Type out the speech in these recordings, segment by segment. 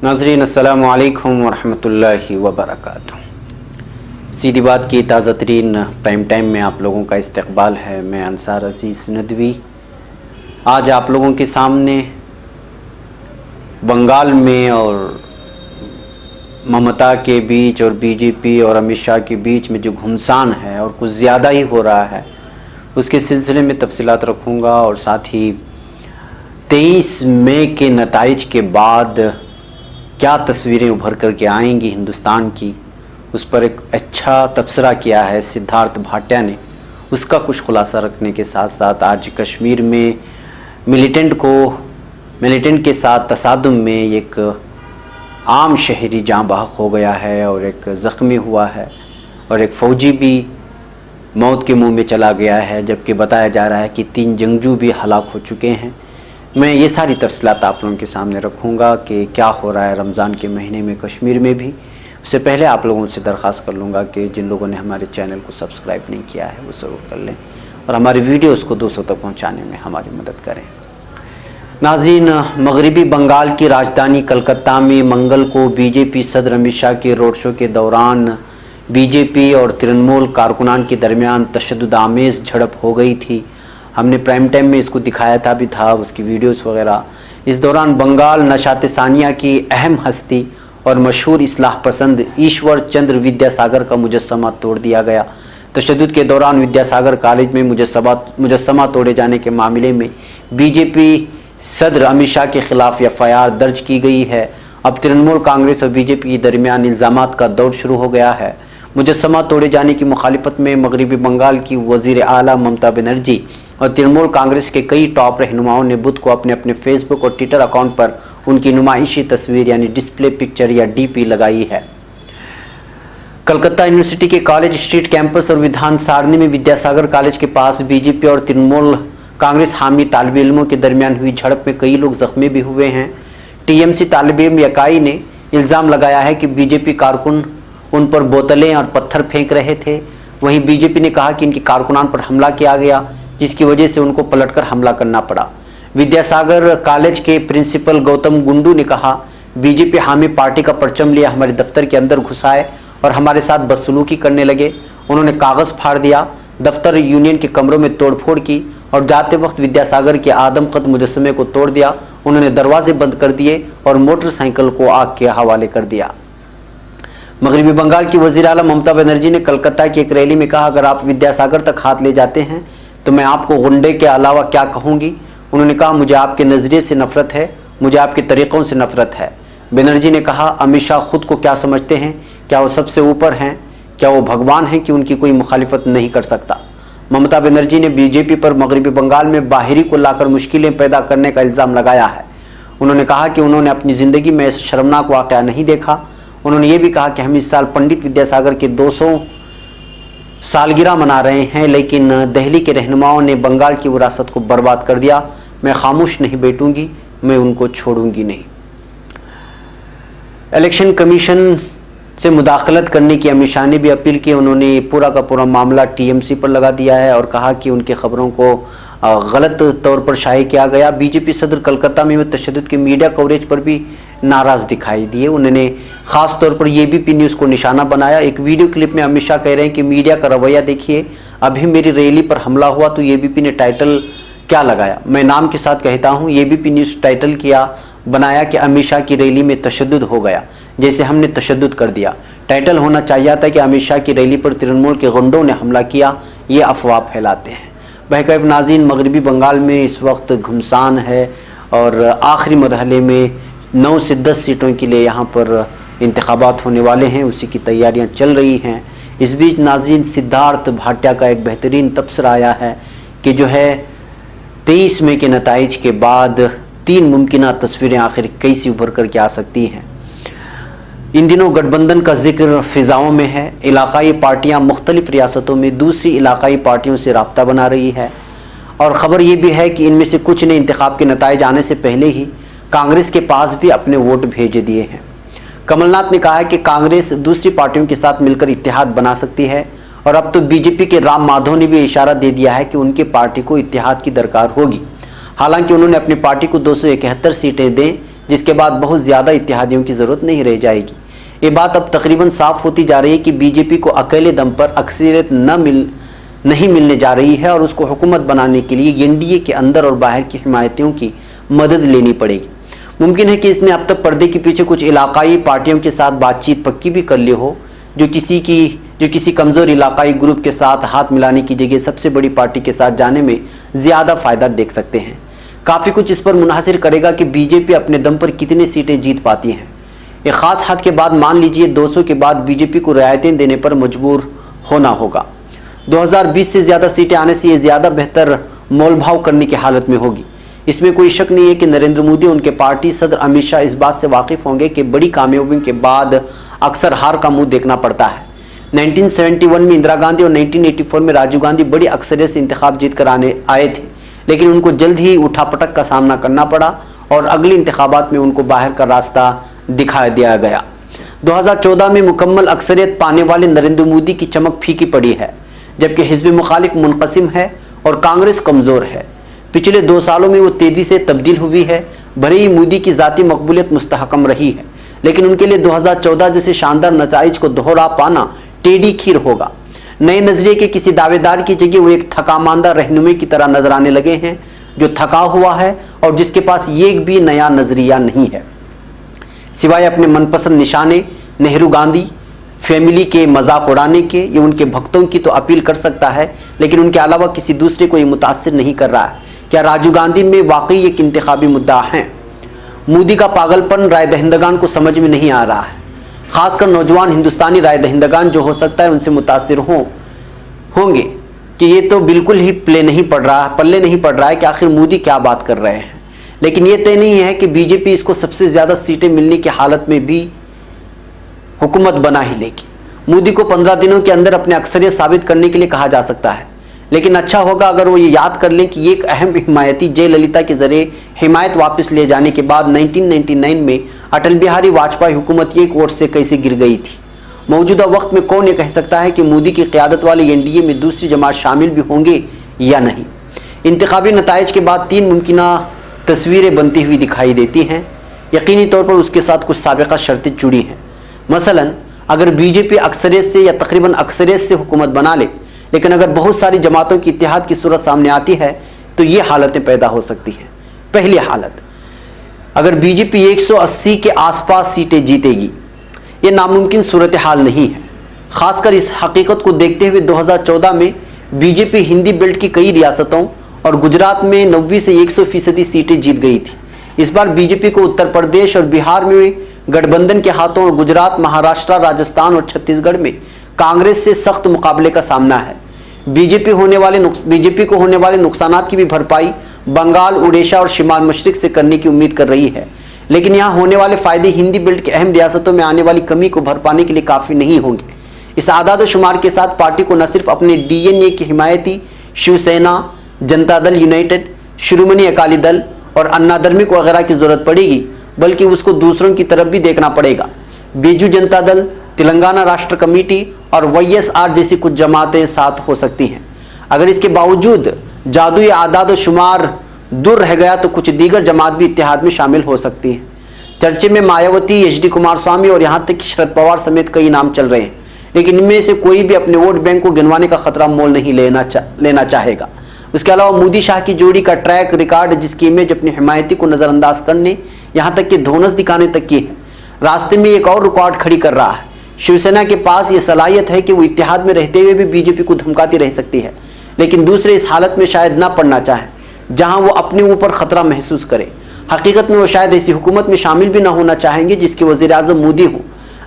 नाज़रीन अस्सलामु अलैकुम वरहमतुल्लाहि वबरकातुहू। सीधी बात की ताज़ा तरीन प्राइम टाइम में आप लोगों का इस्तकबाल है। मैं अंसार अज़ीज़ नदवी आज आप लोगों के सामने बंगाल में और ममता के बीच और बीजेपी और अमित शाह के बीच में जो घुमसान है और कुछ ज़्यादा ही हो रहा है, उसके सिलसिले में तफसीलात रखूँगा और साथ ही 23 मई के नताइज के बाद क्या तस्वीरें उभर कर के आएंगी हिंदुस्तान की, उस पर एक अच्छा तबसरा किया है सिद्धार्थ भाटिया ने। उसका कुछ खुलासा रखने के साथ साथ आज कश्मीर में मिलिटेंट के साथ तसादुम में एक आम शहरी जाँ बहक हो गया है और एक ज़ख्मी हुआ है और एक फ़ौजी भी मौत के मुंह में चला गया है, जबकि बताया जा रहा है कि 3 जंगजू भी हलाक हो चुके हैं। मैं ये सारी तफसीलात आप लोगों के सामने रखूँगा कि क्या हो रहा है रमज़ान के महीने में कश्मीर में भी। उससे पहले आप लोगों से दरख्वास्त कर लूँगा कि जिन लोगों ने हमारे चैनल को सब्सक्राइब नहीं किया है वो ज़रूर कर लें और हमारी वीडियोज़ को 200 तक पहुँचाने में हमारी मदद करें। नाज़रीन, मगरबी बंगाल की राजधानी कलकत्ता में मंगल को बीजेपी सदर अमित शाह के रोड शो के दौरान बीजेपी और तृणमूल कारकुनान के दरमियान तशद्दुद आमेज़ झड़प हो गई थी। हमने प्राइम टाइम में इसको दिखाया था उसकी वीडियोस वगैरह। इस दौरान बंगाल नशात सानिया की अहम हस्ती और मशहूर इस्लाह पसंद ईश्वर चंद्र विद्यासागर का मुजस्समा तोड़ दिया गया। तशद्दुद के दौरान विद्यासागर कॉलेज में मुजस्समा तोड़े जाने के मामले में बीजेपी सदर अमित शाह के खिलाफ एफआईआर दर्ज की गई है। अब तृणमूल कांग्रेस और बीजेपी के दरमियान इल्ज़ामात का दौर शुरू हो गया है। मुजस्समा तोड़े जाने की मुखालिफत में मगरबी बंगाल की वज़ीर आला ममता बनर्जी और तृणमूल कांग्रेस के कई टॉप रहनुमाओं ने बुध को अपने अपने फेसबुक और ट्विटर अकाउंट पर उनकी नुमाइशी तस्वीर यानी डिस्प्ले पिक्चर या डीपी लगाई है। कलकत्ता यूनिवर्सिटी के कॉलेज स्ट्रीट कैंपस और विधान सारणी में विद्यासागर कॉलेज के पास बीजेपी और तृणमूल कांग्रेस हामी तालिब इल्मों के दरमियान हुई झड़प में कई लोग जख्मी भी हुए हैं। टीएमसी तालिब इल्म यकाई ने इल्ज़ाम लगाया है कि बीजेपी कारकुन उन पर बोतलें और पत्थर फेंक रहे थे। वहीं बीजेपी ने कहा कि इनके कारकुनान पर हमला किया गया, जिसकी वजह से उनको पलटकर हमला करना पड़ा। विद्यासागर कॉलेज के प्रिंसिपल गौतम गुंडू ने कहा, बीजेपी हामी पार्टी का परचम लिया हमारे दफ्तर के अंदर घुसाए और हमारे साथ बदसलूकी करने लगे। उन्होंने कागज़ फाड़ दिया, दफ्तर यूनियन के कमरों में तोड़फोड़ की और जाते वक्त विद्यासागर के आदमकद मुजस्समे को तोड़ दिया। उन्होंने दरवाजे बंद कर दिए और मोटरसाइकिल को आग के हवाले कर दिया। मगरबी बंगाल की वज़ीर आला ममता बनर्जी ने कलकत्ता की एक रैली में कहा, अगर आप विद्यासागर तक हाथ ले जाते हैं तो मैं आपको गुंडे के अलावा क्या कहूँगी। उन्होंने कहा, मुझे आपके नज़रिए से नफ़रत है, मुझे आपके तरीक़ों से नफ़रत है। बनर्जी ने कहा, अमित शाह खुद को क्या समझते हैं? क्या वो सबसे ऊपर हैं? क्या वो भगवान हैं कि उनकी कोई मुखालिफत नहीं कर सकता? ममता बनर्जी ने बीजेपी पर मगरबी बंगाल में बाहरी को लाकर मुश्किलें पैदा करने का इल्ज़ाम लगाया है। उन्होंने कहा कि उन्होंने अपनी ज़िंदगी में ऐसा शर्मनाक वाक़या नहीं देखा। उन्होंने ये भी कहा कि हम इस साल पंडित विद्यासागर के 200 सालगिरह मना रहे हैं, लेकिन दिल्ली के रहनुमाओं ने बंगाल की विरासत को बर्बाद कर दिया। मैं खामोश नहीं बैठूंगी, मैं उनको छोड़ूंगी नहीं। इलेक्शन कमीशन से मुदाखलत करने की अमित शाह ने भी अपील की। उन्होंने पूरा का पूरा मामला टीएमसी पर लगा दिया है और कहा कि उनके खबरों को गलत तौर पर शाये किया गया। बीजेपी सदर कलकत्ता में तशद्दुद के मीडिया कवरेज पर भी नाराज़ दिखाई दिए। उन्होंने ख़ास तौर पर एबीपी न्यूज़ को निशाना बनाया। एक वीडियो क्लिप में अमित शाह कह रहे हैं कि मीडिया का रवैया देखिए, अभी मेरी रैली पर हमला हुआ तो एबीपी ने टाइटल क्या लगाया। मैं नाम के साथ कहता हूँ, एबीपी न्यूज़ टाइटल बनाया कि अमित शाह की रैली में तशद्दुद हो गया, जैसे हमने तशद्दुद कर दिया। टाइटल होना चाहिए था कि अमित शाह की रैली पर तृणमूल के गुंडों ने हमला किया। ये अफवाह फैलाते हैं। बहरकैफ नाज़रीन, मगरबी बंगाल में इस वक्त घुमसान है और आखिरी मरहले में 9 से 10 सीटों के लिए यहाँ पर इंतखाबात होने वाले हैं, उसी की तैयारियाँ चल रही हैं। इस बीच नाज़रीन, सिद्धार्थ भाटिया का एक बेहतरीन तबसरा आया है कि जो है 23 मई के नताइज के बाद 3 मुमकिन तस्वीरें आखिर कैसी उभर कर के आ सकती हैं। इन दिनों गठबंधन का जिक्र फिजाओं में है। इलाकाई पार्टियां मुख्तलिफ रियासतों में दूसरी इलाकाई पार्टियों से राब्ता बना रही है और ख़बर ये भी है कि इनमें से कुछ ने इंतखाब के नताइज आने से पहले ही कांग्रेस के पास भी अपने वोट भेज दिए हैं। कमलनाथ ने कहा है कि कांग्रेस दूसरी पार्टियों के साथ मिलकर इत्तेहाद बना सकती है और अब तो बीजेपी के राम माधव ने भी इशारा दे दिया है कि उनकी पार्टी को इत्तेहाद की दरकार होगी। हालांकि उन्होंने अपनी पार्टी को 271 सीटें दें जिसके बाद बहुत ज़्यादा इत्तेहादियों की ज़रूरत नहीं रह जाएगी। ये बात अब तकरीबन साफ होती जा रही है कि बीजेपी को अकेले दम पर अक्सरियत नहीं मिलने जा रही है और उसको हुकूमत बनाने के लिए एनडीए के अंदर और बाहर की हिमायतियों की मदद लेनी पड़ेगी। मुमकिन है कि इसने अब तक पर्दे के पीछे कुछ इलाकाई पार्टियों के साथ बातचीत पक्की भी कर ली हो, जो किसी कमज़ोर इलाकाई ग्रुप के साथ हाथ मिलाने की जगह सबसे बड़ी पार्टी के साथ जाने में ज़्यादा फ़ायदा देख सकते हैं। काफ़ी कुछ इस पर मुनहसर करेगा कि बीजेपी अपने दम पर कितनी सीटें जीत पाती हैं। एक ख़ास हद के बाद मान लीजिए 200 के बाद बीजेपी को रियायतें देने पर मजबूर होना होगा। 2020 से ज़्यादा सीटें आने से ये ज़्यादा बेहतर मोल भाव करने की हालत में होगी। इसमें कोई शक नहीं है कि नरेंद्र मोदी उनके पार्टी सदर अमित शाह इस बात से वाकिफ़ होंगे कि बड़ी कामयाबी के बाद अक्सर हार का मुंह देखना पड़ता है। 1971 में इंदिरा गांधी और 1984 में राजीव गांधी बड़ी अक्सरियत से इंतखाब जीत कर आए थे, लेकिन उनको जल्द ही उठापटक का सामना करना पड़ा और अगले इंतखाबात में उनको बाहर का रास्ता दिखा दिया गया। 2014 में मुकम्मल अक्सरियत पाने वाले नरेंद्र मोदी की चमक फीकी पड़ी है, जबकि हिज़्ब मुखालिफ मुनक़सिम है और कांग्रेस कमज़ोर है। पिछले 2 सालों में वो तेज़ी से तब्दील हुई है। भले ही मोदी की ज़ाती मकबूलियत मुस्तहकम रही है, लेकिन उनके लिए 2014 जैसे शानदार नताइज को दोहरा पाना टेढ़ी खीर होगा। नए नजरिए के किसी दावेदार की जगह वो एक थकामांदा रहनुमे की तरह नजर आने लगे हैं, जो थका हुआ है और जिसके पास एक भी नया नजरिया नहीं है, सिवाय अपने मनपसंद निशाने नेहरू गांधी फैमिली के मजाक उड़ाने के। ये उनके भक्तों की तो अपील कर सकता है, लेकिन उनके अलावा किसी दूसरे को ये मुतासिर नहीं कर रहा है। क्या राजीव गांधी में वाकई एक इंतखाबी मुद्दा है? मोदी का पागलपन राय दहिंदगान को समझ में नहीं आ रहा है, खासकर नौजवान हिंदुस्तानी राय दहिंदगान जो हो सकता है उनसे मुतासिर होंगे कि ये तो बिल्कुल ही पल्ले नहीं पड़ रहा है कि आखिर मोदी क्या बात कर रहे हैं। लेकिन ये तय नहीं है कि बीजेपी इसको सबसे ज़्यादा सीटें मिलने की हालत में भी हुकूमत बना ही लेगी। मोदी को 15 दिनों के अंदर अपने अक्सरियत साबित करने के लिए कहा जा सकता है, लेकिन अच्छा होगा अगर वो ये याद कर लें कि एक अहम हिमायती जयललिता के जरिए हिमायत वापस ले जाने के बाद 1999 में अटल बिहारी वाजपेयी हुकूमत एक वोट से कैसे गिर गई थी। मौजूदा वक्त में कौन ये कह सकता है कि मोदी की क़यादत वाले एनडीए में दूसरी जमात शामिल भी होंगे या नहीं। इंतखाबी नताइज के बाद 3 मुमकिना तस्वीरें बनती हुई दिखाई देती हैं। यकीनी तौर पर उसके साथ कुछ साबिक़ा शर्तें जुड़ी हैं। मसलन अगर बीजेपी अक्सरियत से या तकरीबन अक्सरियत से हुकूमत बना ले, लेकिन अगर बहुत सारी जमातों की इत्तेहाद की सूरत सामने आती है तो ये हालतें पैदा हो सकती हैं। पहली हालत, अगर बीजेपी 180 के आसपास सीटें जीतेगी, ये नामुमकिन सूरत हाल नहीं है। खासकर इस हकीकत को देखते हुए 2014 में बीजेपी हिंदी बेल्ट की कई रियासतों और गुजरात में 90 से 100% सीटें जीत गई थी। इस बार बीजेपी को उत्तर प्रदेश और बिहार में गठबंधन के हाथों और गुजरात, महाराष्ट्र, राजस्थान और छत्तीसगढ़ में कांग्रेस से सख्त मुकाबले का सामना है। बीजेपी को होने वाले नुकसानात की भी भरपाई बंगाल, उड़ीसा और शिमाल मशरिक से करने की उम्मीद कर रही है, लेकिन यहाँ होने वाले फायदे हिंदी बेल्ट के अहम रियासतों में आने वाली कमी को भर पाने के लिए काफ़ी नहीं होंगे। इस आदाद शुमार के साथ पार्टी को न सिर्फ अपने डीएनए की हिमायती शिवसेना, जनता दल यूनाइटेड, शिरोमणि अकाली दल और अन्ना धर्मिक वगैरह की जरूरत पड़ेगी, बल्कि उसको दूसरों की तरफ भी देखना पड़ेगा। बीजू जनता दल, तेलंगाना राष्ट्र कमेटी और वाईएसआर जैसी कुछ जमातें साथ हो सकती हैं। अगर इसके बावजूद जादुई आदाद शुमार दूर रह गया तो कुछ दीगर जमात भी इत्तेहाद में शामिल हो सकती हैं। चर्चे में मायावती, एचडी कुमारस्वामी और यहाँ तक कि शरद पवार समेत कई नाम चल रहे हैं, लेकिन इनमें से कोई भी अपने वोट बैंक को गिनवाने का खतरा मोल नहीं लेना चाहेगा। उसके अलावा मोदी शाह की जोड़ी का ट्रैक रिकॉर्ड, जिसकी इमेज अपनी हिमायती को नज़रअंदाज करने, यहाँ तक कि धोनस दिखाने तक की है, रास्ते में एक और रिकॉर्ड खड़ी कर रहा है। शिवसेना के पास ये सलाहियत है कि वो इत्तेहाद में रहते हुए भी बीजेपी को धमकाती रह सकती है, लेकिन दूसरे इस हालत में शायद ना पड़ना चाहें जहां वो अपने ऊपर खतरा महसूस करें। हकीकत में वो शायद ऐसी हुकूमत में शामिल भी ना होना चाहेंगे जिसके वज़ीर आज़म मोदी हो।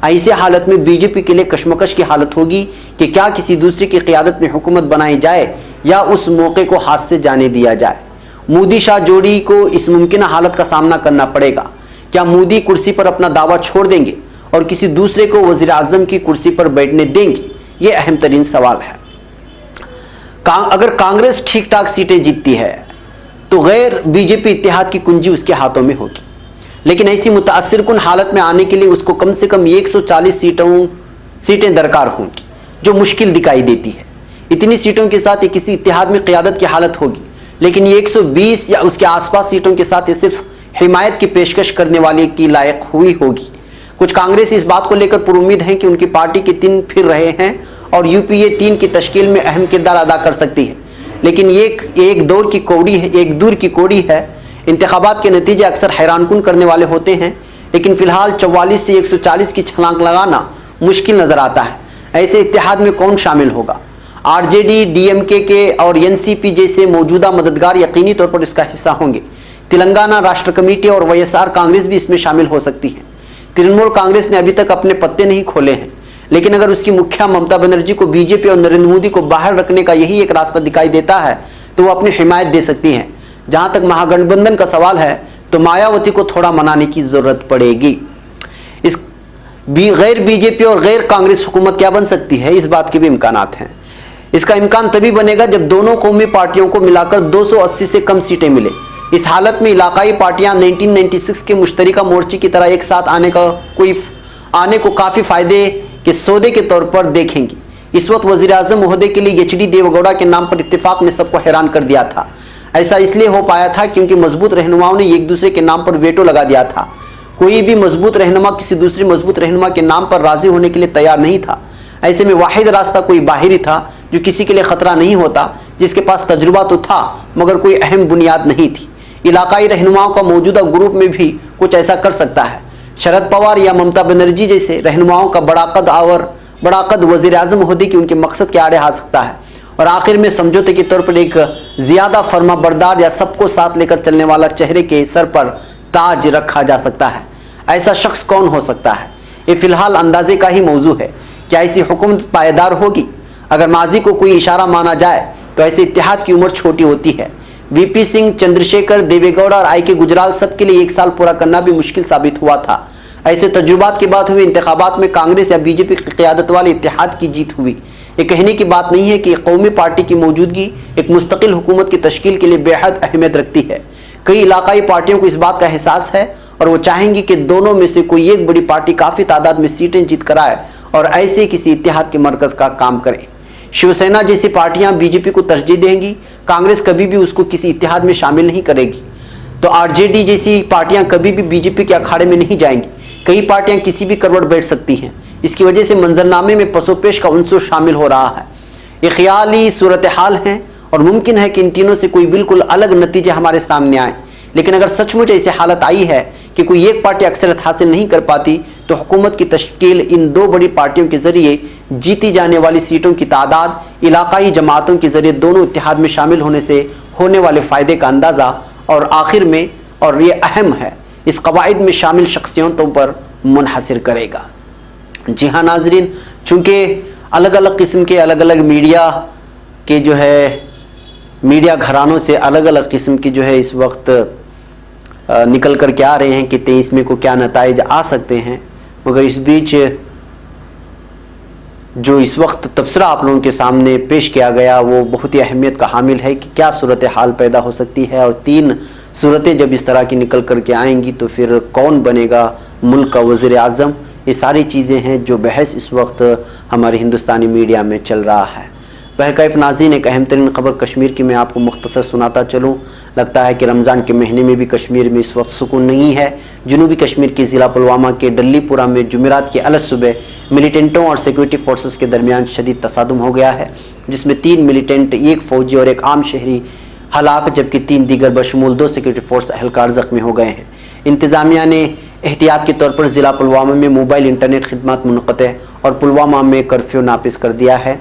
ऐसे हालत में बीजेपी के लिए कशमकश की हालत होगी कि क्या किसी दूसरे की क़यादत में हुकूमत बनाई जाए या उस मौके को हाथ से जाने दिया जाए। मोदी शाह जोड़ी को इस मुमकिन हालत का सामना करना पड़ेगा। क्या मोदी कुर्सी पर अपना दावा छोड़ देंगे और किसी दूसरे को वज़ीर आज़म की कुर्सी पर बैठने देंगे? ये अहम तरीन सवाल है। अगर कांग्रेस ठीक ठाक सीटें जीतती है तो गैर बीजेपी इत्तेहाद की कुंजी उसके हाथों में होगी, लेकिन ऐसी मुतासिर कुन हालत में आने के लिए उसको कम से कम 140 सीटें दरकार होंगी, जो मुश्किल दिखाई देती है। इतनी सीटों के साथ ये किसी इत्तेहाद में क़यादत की हालत होगी, लेकिन ये 120 या उसके आसपास सीटों के साथ ये सिर्फ हिमायत की पेशकश करने वाले की लायक हुई होगी। कुछ कांग्रेस इस बात को लेकर पुरुम्मीद हैं कि उनकी पार्टी के 3 फिर रहे हैं और यूपीए 3 की तश्कील में अहम किरदार अदा कर सकती है। लेकिन ये एक दूर की कौड़ी है। इंतखाबात के नतीजे अक्सर हैरानकुन करने वाले होते हैं, लेकिन फिलहाल 44 से 140 की छलांग लगाना मुश्किल नजर आता है। ऐसे इत्तेहाद में कौन शामिल होगा? आरजेडी, डीएमके के और एनसीपी जैसे मौजूदा मददगार यकीनी तौर पर इसका हिस्सा होंगे। तेलंगाना राष्ट्र कमेटी और वाईएसआर कांग्रेस भी इसमें शामिल हो सकती है। तृणमूल कांग्रेस ने अभी तक अपने पत्ते नहीं खोले हैं, लेकिन अगर उसकी मुखिया ममता बनर्जी को बीजेपी और नरेंद्र मोदी को बाहर रखने का यही एक रास्ता दिखाई देता है तो वो अपनी हिमायत दे सकती हैं। जहां तक महागठबंधन का सवाल है तो मायावती को थोड़ा मनाने की जरूरत पड़ेगी। इस गैर बीजेपी और गैर कांग्रेस हुकूमत क्या बन सकती है, इस बात के भी इम्कानात हैं। इसका इम्कान तभी बनेगा जब दोनों कौमी पार्टियों को मिलाकर 280 से कम सीटें मिले। इस हालत में इलाकाई पार्टियां 1996 के मुश्तरका मोर्चे की तरह एक साथ आने को काफी फायदे के सौदे के तौर पर देखेंगी। इस वक्त वजीर आजम महोदय के लिए एचडी देवेगौड़ा के नाम पर इत्तेफाक ने सबको हैरान कर दिया था। ऐसा इसलिए हो पाया था क्योंकि मजबूत रहनुमाओं ने एक दूसरे के नाम पर वेटो लगा दिया था। कोई भी मजबूत रहनुमा किसी दूसरे मजबूत रहनुमा के नाम पर राजी होने के लिए तैयार नहीं था। ऐसे में वाहिद रास्ता कोई बाहरी था जो किसी के लिए खतरा नहीं होता, जिसके पास तजुर्बा तो था मगर कोई अहम बुनियाद नहीं थी। इलाकाई रहनुमाओं का मौजूदा ग्रुप में भी कुछ ऐसा कर सकता है। शरद पवार या ममता बनर्जी जैसे रहनुमाओं का बड़ा कद वजीर आजम महोदय की उनके मकसद के आड़े आ सकता है और आखिर में समझौते के तौर पर एक ज्यादा फर्माबरदार या सबको साथ लेकर चलने वाला चेहरे के सर पर ताज रखा जा सकता है। ऐसा शख्स कौन हो सकता है, ये फिलहाल अंदाजे का ही मौजू है। क्या ऐसी हुकूमत पायदार होगी? अगर माजी को कोई इशारा माना जाए तो ऐसे इत्तेहाद की उम्र छोटी होती है। वीपी सिंह, चंद्रशेखर, देवेगौड़ा और आई.के. गुजराल सबके लिए 1 साल पूरा करना भी मुश्किल साबित हुआ था। ऐसे तजुर्बात के बाद हुए इंतखाबात में कांग्रेस या बीजेपी की क़यादत वाले इत्तेहाद की जीत हुई। ये कहने की बात नहीं है कि कौमी पार्टी की मौजूदगी एक मुस्तकिल हुकूमत की तश्कील के लिए बेहद अहमियत रखती है। कई इलाकाई पार्टियों को इस बात का एहसास है और वो चाहेंगी कि दोनों में से कोई एक बड़ी पार्टी काफ़ी तादाद में सीटें जीत कर आए और ऐसे किसी इत्तेहाद के मरकज का काम करे। शिवसेना जैसी पार्टियां बीजेपी को तरजीह देंगी, कांग्रेस कभी भी उसको किसी इत्तेहाद में शामिल नहीं करेगी। तो आरजेडी जैसी पार्टियां कभी भी बीजेपी के अखाड़े में नहीं जाएंगी। कई पार्टियां किसी भी करवट बैठ सकती हैं। इसकी वजह से मंजरनामे में पसोपेश का उनसुर शामिल हो रहा है। ये ख्याली सूरत हाल है और मुमकिन है कि इन तीनों से कोई बिल्कुल अलग नतीजे हमारे सामने आए। लेकिन अगर सचमुच ऐसी हालत आई है कि कोई एक पार्टी अक्सरियत हासिल नहीं कर पाती तो हुकूमत की तश्कील इन 2 बड़ी पार्टियों के जरिए जीती जाने वाली सीटों की तादाद, इलाकाई जमातों के जरिए दोनों इत्तेहाद में शामिल होने से होने वाले फ़ायदे का अंदाज़ा और आखिर में, और ये अहम है, इस कवायद में शामिल शख्सियतों पर मुनहसर करेगा। जी हाँ नाजरीन, चूँकि अलग अलग किस्म के अलग अलग मीडिया के जो है मीडिया घरानों से अलग अलग किस्म की जो है इस वक्त निकल कर के आ रहे हैं कि 23 में को क्या नताइज आ सकते हैं, मगर इस बीच जो इस वक्त तबसरा आप लोगों के सामने पेश किया गया वो बहुत ही अहमियत का हामिल है कि क्या सूरत हाल पैदा हो सकती है और 3 सूरतें जब इस तरह की निकल कर के आएंगी तो फिर कौन बनेगा मुल्क का वज़ीर आज़म। ये सारी चीज़ें हैं जो बहस इस वक्त हमारे हिंदुस्तानी मीडिया में चल रहा है। बहरकैफ नाज़रीन, एक अहम तरीन ख़बर कश्मीर की मैं आपको मुख्तसर सुनाता चलूँ। लगता है कि रमज़ान के महीने में भी कश्मीर में इस वक्त सुकून नहीं है। जनूबी कश्मीर के ज़िला पुलवामा के डल्लीपुरा में जुमेरात की अलग सुबह मिलिटेंटों और सिक्योरिटी फोर्सेस के दरमियान शदीद तसादुम हो गया है, जिसमें 3 मिलिटेंट, 1 फ़ौजी और 1 आम शहरी हलाक, जबकि 3 दीगर बशमूल 2 सिक्योरिटी फोर्स एहलकार ज़ख्मी हो गए हैं। इंतज़ामिया ने एहतियात के तौर पर ज़िला पुलवामा में मोबाइल इंटरनेट खिदमत मुनक़ते और पुलवामा में कर्फ्यू नाफिज कर दिया है।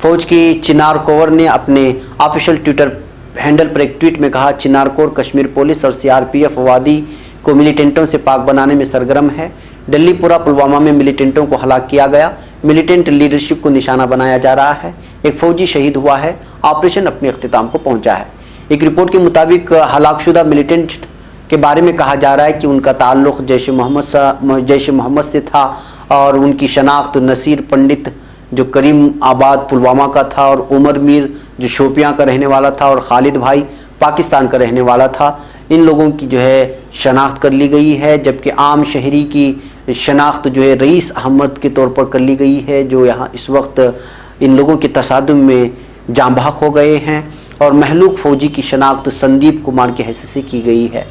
फ़ौज की चिनार कोर ने अपने ऑफिशियल ट्विटर हैंडल पर एक ट्वीट में कहा, चिनार कोर कश्मीर पुलिस और सीआरपीएफ वादी को मिलिटेंटों से पाक बनाने में सरगर्म है। डल्लीपुरा पुलवामा में मिलिटेंटों को हलाक किया गया। मिलिटेंट लीडरशिप को निशाना बनाया जा रहा है। एक फ़ौजी शहीद हुआ है। ऑपरेशन अपने अख्तिताम को पहुंचा है। एक रिपोर्ट के मुताबिक हलाकशुदा मिलिटेंट के बारे में कहा जा रहा है कि उनका ताल्लुक़ जैश मोहम्मद से था और उनकी शनाख्त नसीर पंडित जो करीम आबाद पुलवामा का था और उमर मीर जो शोपियां का रहने वाला था और खालिद भाई पाकिस्तान का रहने वाला था, इन लोगों की जो है शनाख्त कर ली गई है। जबकि आम शहरी की शनाख्त जो है रईस अहमद के तौर पर कर ली गई है, जो यहाँ इस वक्त इन लोगों के तसादुम में जाँबाक हो गए हैं। और महलूक फ़ौजी की शनाख्त संदीप कुमार की हैसियत से की गई है।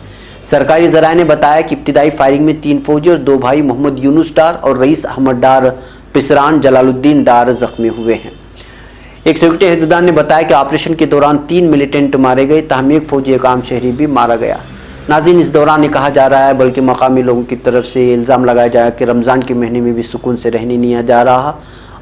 सरकारी ज़राए ने बताया कि इब्तिदाई फायरिंग में 3 फौजी और 2 भाई मोहम्मद यूनुस डार और रईस अहमद डार पिसरान जलालुद्दीन डार जख्मी हुए हैं। एक सिक्योरिटी अहदेदार ने बताया कि ऑपरेशन के दौरान 3 मिलिटेंट मारे गए, ताहम एक फौजी एक आम शहरी भी मारा गया। नाज़रीन, इस दौरान ये कहा जा रहा है, बल्कि मकामी लोगों की तरफ से इल्ज़ाम लगाया जाए कि रमज़ान के महीने में भी सुकून से रहने नहीं जा रहा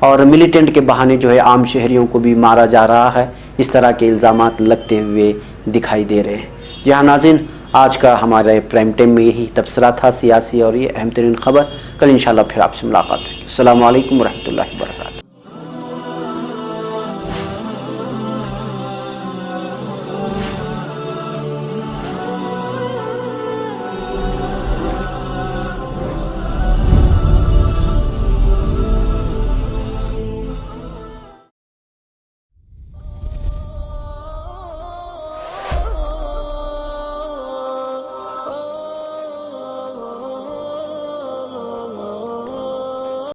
और मिलिटेंट के बहाने जो है आम शहरियों को भी मारा जा रहा है। इस तरह के इल्ज़ामात लगते हुए दिखाई दे रहे हैं। जी हाँ नाज़रीन, आज का हमारे प्राइम टाइम में यही तबसरा था सियासी और ये अहम तरीन खबर। कल इंशाल्लाह फिर आपसे मुलाकात है। अस्सलामु अलैकुम वरहमतुल्लाहि वबरकातुहू।